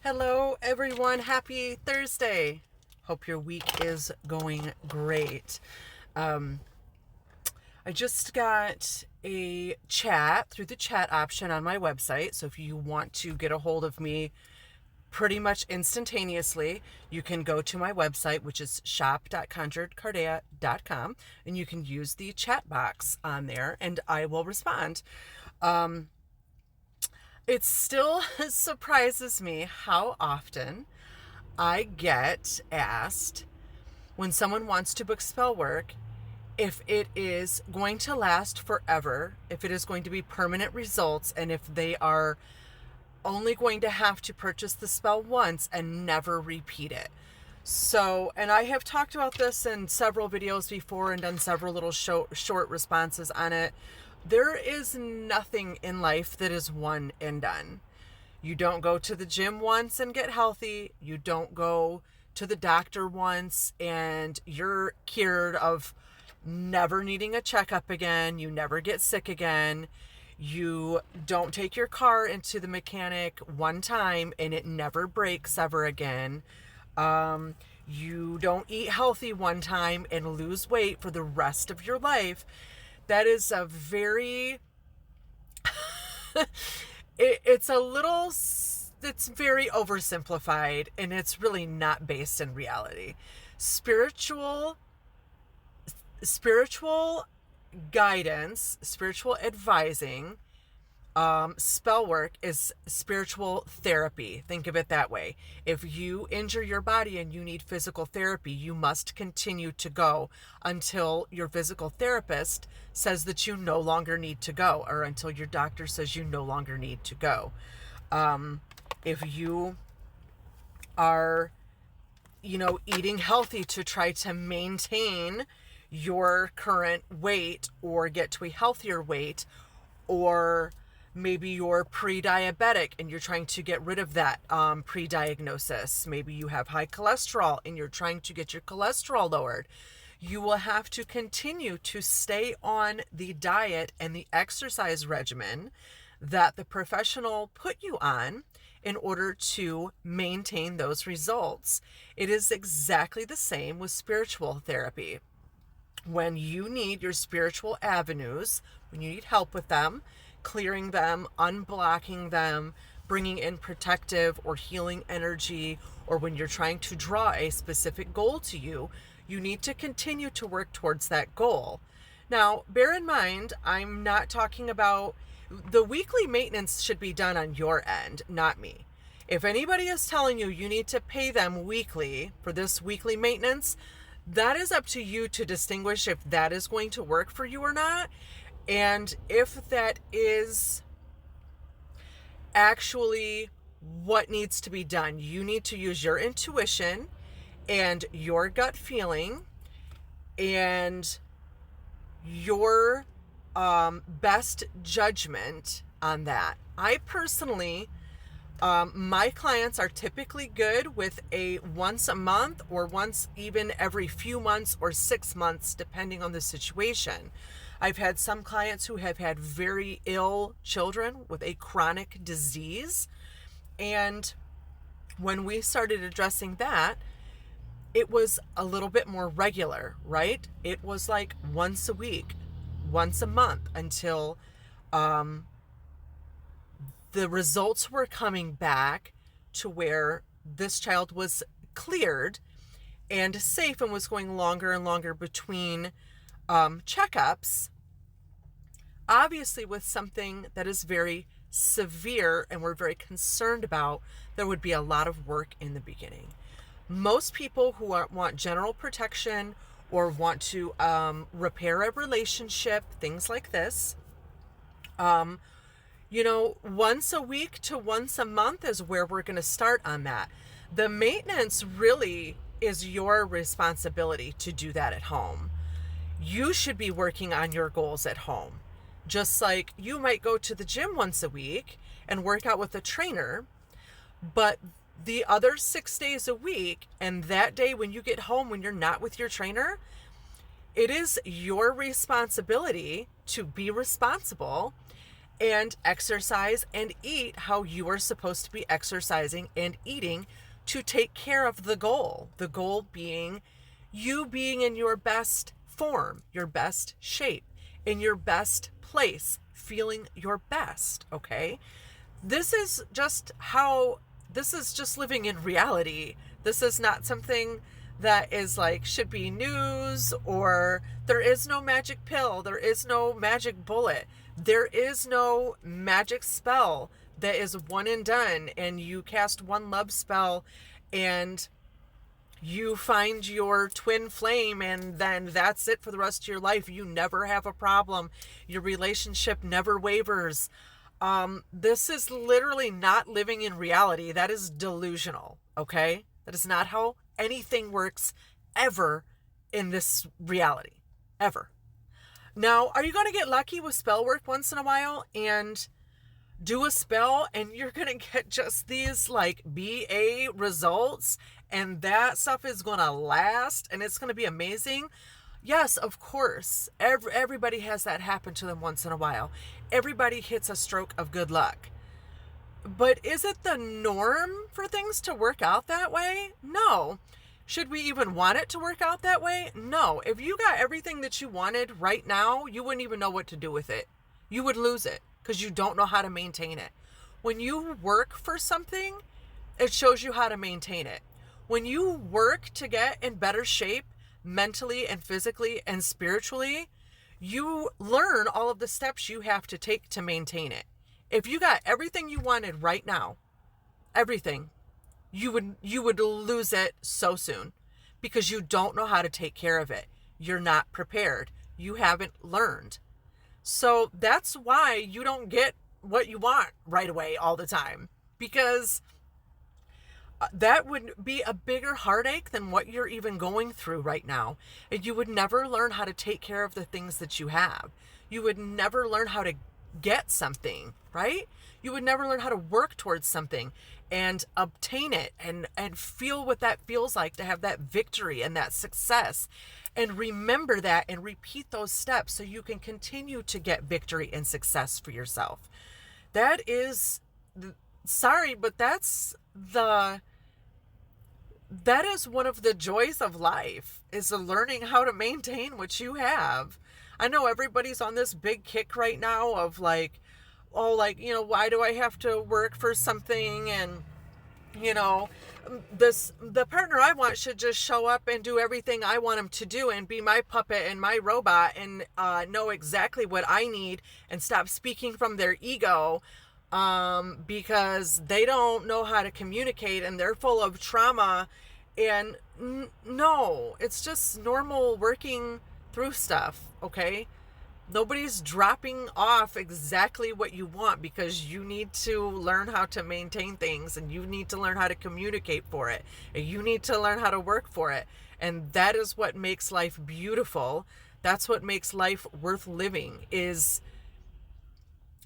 Hello, everyone. Happy Thursday. Hope your week is going great. I just got a chat through the chat option on my website. So if you want to get a hold of me pretty much instantaneously, you can go to my website, which is shop.conjuredcardea.com, and you can use the chat box on there and I will respond. It still surprises me how often I get asked when someone wants to book spell work if it is going to last forever, if it is going to be permanent results, and if they are only going to have to purchase the spell once and never repeat it. So, and I have talked about this in several videos before and done several little short responses on it. There is nothing in life that is one and done. You don't go to the gym once and get healthy. You don't go to the doctor once and you're cured of never needing a checkup again. You never get sick again. You don't take your car into the mechanic one time and it never breaks ever again. You don't eat healthy one time and lose weight for the rest of your life. That is a very, it's very oversimplified and it's really not based in reality. Spiritual guidance, spiritual advising, spell work is spiritual therapy. Think of it that way. If you injure your body and you need physical therapy, you must continue to go until your physical therapist says that you no longer need to go, or until your doctor says you no longer need to go. If you are, eating healthy to try to maintain your current weight or get to a healthier weight, or maybe you're pre-diabetic and you're trying to get rid of that pre-diagnosis. Maybe you have high cholesterol and you're trying to get your cholesterol lowered. You will have to continue to stay on the diet and the exercise regimen that the professional put you on in order to maintain those results. It is exactly the same with spiritual therapy. When you need your spiritual avenues, when you need help with them, clearing them, unblocking them, bringing in protective or healing energy, or when you're trying to draw a specific goal to you, you need to continue to work towards that goal. Now, bear in mind, I'm not talking about the weekly maintenance should be done on your end, not me. If anybody is telling you you need to pay them weekly for this weekly maintenance, that is up to you to distinguish if that is going to work for you or not. And if that is actually what needs to be done, you need to use your intuition and your gut feeling and your best judgment on that. I personally, my clients are typically good with a once a month or once even every few months or 6 months, depending on the situation. I've had some clients who have had very ill children with a chronic disease. And when we started addressing that, it was a little bit more regular, right? It was like once a week, once a month, until the results were coming back to where this child was cleared and safe and was going longer and longer between checkups. Obviously, with something that is very severe and we're very concerned about, there would be a lot of work in the beginning. Most people who want general protection or want to repair a relationship, things like this, once a week to once a month is where we're going to start on that. The maintenance really is your responsibility to do that at home. You should be working on your goals at home. Just like you might go to the gym once a week and work out with a trainer, but the other 6 days a week and that day when you get home when you're not with your trainer, it is your responsibility to be responsible and exercise and eat how you are supposed to be exercising and eating to take care of the goal. The goal being you being in your best form, your best shape, in your best place, feeling your best, okay? This is just living in reality. This is not something that is like should be news, or there is no magic pill, there is no magic bullet, there is no magic spell that is one and done and you cast one love spell and you find your twin flame and then that's it for the rest of your life. You never have a problem. Your relationship never wavers. This is literally not living in reality. That is delusional, okay? That is not how anything works ever in this reality, ever. Now, are you going to get lucky with spell work once in a while and do a spell and you're going to get just these like BA results and that stuff is going to last and it's going to be amazing? Yes, of course. Everybody has that happen to them once in a while. Everybody hits a stroke of good luck. But is it the norm for things to work out that way? No. Should we even want it to work out that way? No. If you got everything that you wanted right now, you wouldn't even know what to do with it. You would lose it because you don't know how to maintain it. When you work for something, it shows you how to maintain it. When you work to get in better shape, mentally and physically and spiritually, you learn all of the steps you have to take to maintain it. If you got everything you wanted right now, everything, you would lose it so soon because you don't know how to take care of it. You're not prepared. You haven't learned. So that's why you don't get what you want right away all the time, because that would be a bigger heartache than what you're even going through right now. And you would never learn how to take care of the things that you have. You would never learn how to get something, right? You would never learn how to work towards something and obtain it and feel what that feels like to have that victory and that success. And remember that and repeat those steps so you can continue to get victory and success for yourself. That is, sorry, but that is one of the joys of life, is learning how to maintain what you have. I know everybody's on this big kick right now of like, oh, like, you know, why do I have to work for something? And, you know, the partner I want should just show up and do everything I want him to do and be my puppet and my robot and know exactly what I need and stop speaking from their ego because they don't know how to communicate and they're full of trauma. And no, it's just normal working through stuff, okay? Nobody's dropping off exactly what you want because you need to learn how to maintain things and you need to learn how to communicate for it and you need to learn how to work for it. And that is what makes life beautiful. That's what makes life worth living, is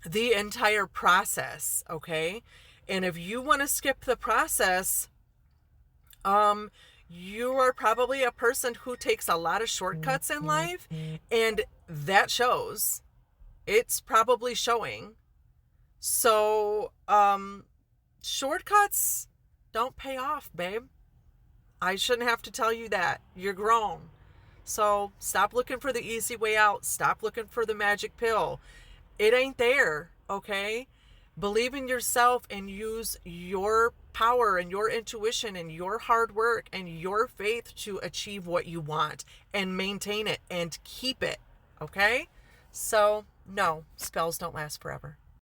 the entire process, okay? And if you want to skip the process, you are probably a person who takes a lot of shortcuts in life, and that shows. It's probably showing. So, shortcuts don't pay off, babe. I shouldn't have to tell you that. You're grown. So stop looking for the easy way out. Stop looking for the magic pill. It ain't there, okay? Believe in yourself and use your power and your intuition and your hard work and your faith to achieve what you want and maintain it and keep it, okay? So, no, spells don't last forever.